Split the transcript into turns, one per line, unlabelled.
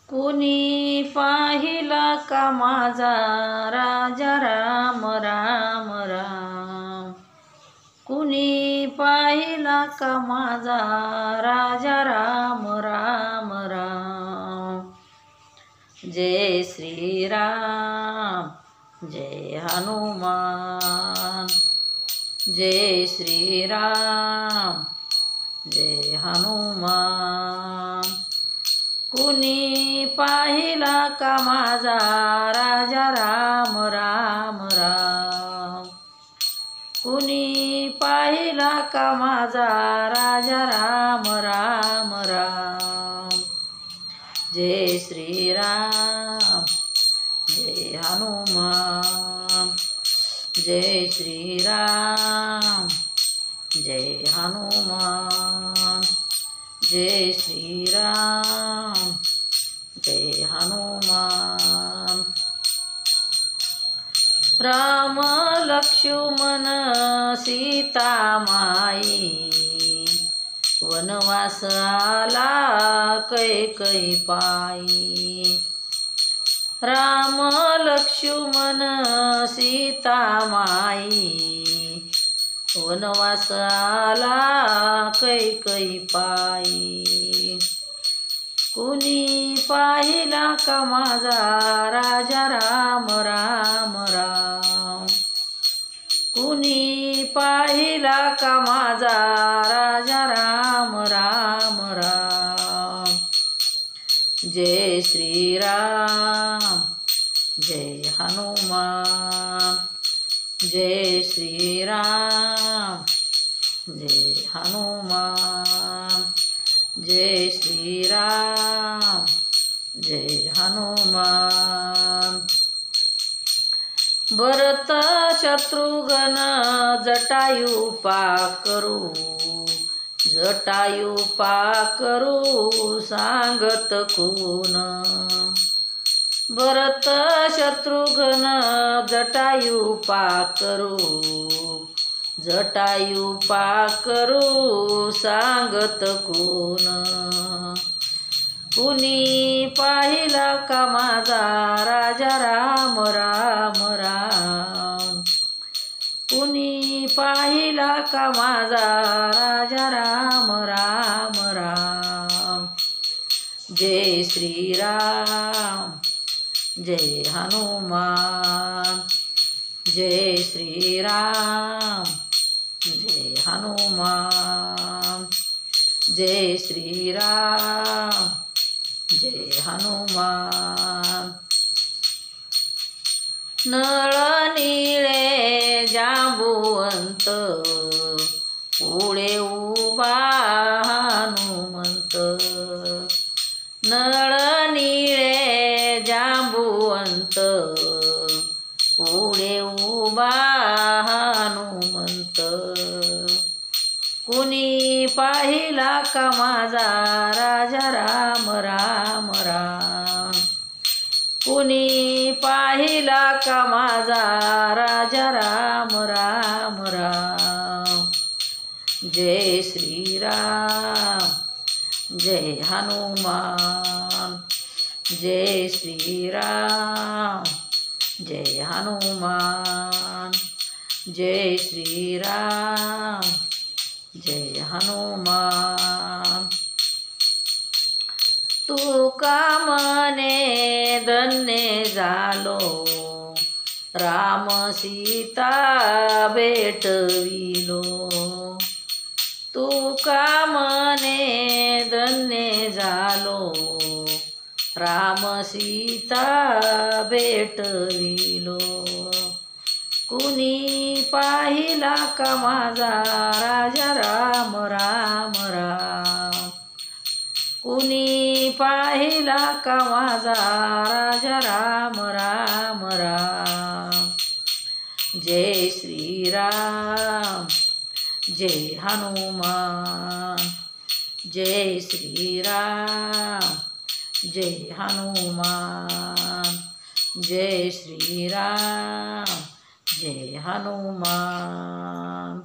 कुणी पाहिला का माझा राजा राम राम राम। कुणी पाहिला का माझा राजा राम राम राम। जय श्री राम जय हनुमान। जय श्री राम जय हनुमान। कुणी पाहिला का माझा राजा राम राम राम। कुणी पाहिला का माझा राजा राम राम राम। जय श्री राम जय हनुमान। जय श्री राम जय हनुमान। जय श्री राम जय हनुमान। राम लक्ष्मण सीता माई वनवास आला कैकई पायी। राम लक्ष्मण सीता माई वनवास आला कैकई पायी। कुणी पाहिला का माझा राजा राम राम राम। कुणी पाहिला का माझा राजा राम राम राम। जय श्री राम जय हनुमान। जय श्री राम जय हनुमान। जय श्री राम जय हनुमान। भरत शत्रुघ्न जटायु पाकरू जटायु पाकरू सांगत कोण। भरत शत्रुघ्न जटायु पाकरू जटायु पाकरू सांगत कोण। कुणी पाहिला का माझा राजा राम राम राम। कुणी पाहिला का माझा राजा राम राम राम। जय श्री राम जय हनुमान। जय श्री राम जय हनुमान। जय श्री राम जय हनुमान। नळ निळे जांबुवंत पुढे उभा हनुमंत। नळ निळे जांबुवंत पुढे उभा हनुमंत। कुणी पाहिला का माझा राजा राम राम राम। कुणी पाहिला का माझा राजा राम राम राम। जय श्री राम जय हनुमान। जय श्री राम जय हनुमान। जय श्री राम जय हनुमान। तुका म्हणे धन्य झालो राम सीता भेटविलो। तुका म्हणे धन्य झालो राम सीता भेटविलो। कुणी पाहिला का माझा राजा राम राम राम। कुणी पाहिला का माझा राजा राम राम राम। जय श्री राम जय हनुमान। जय श्री राम जय हनुमान। जय श्री राम जय हनुमान।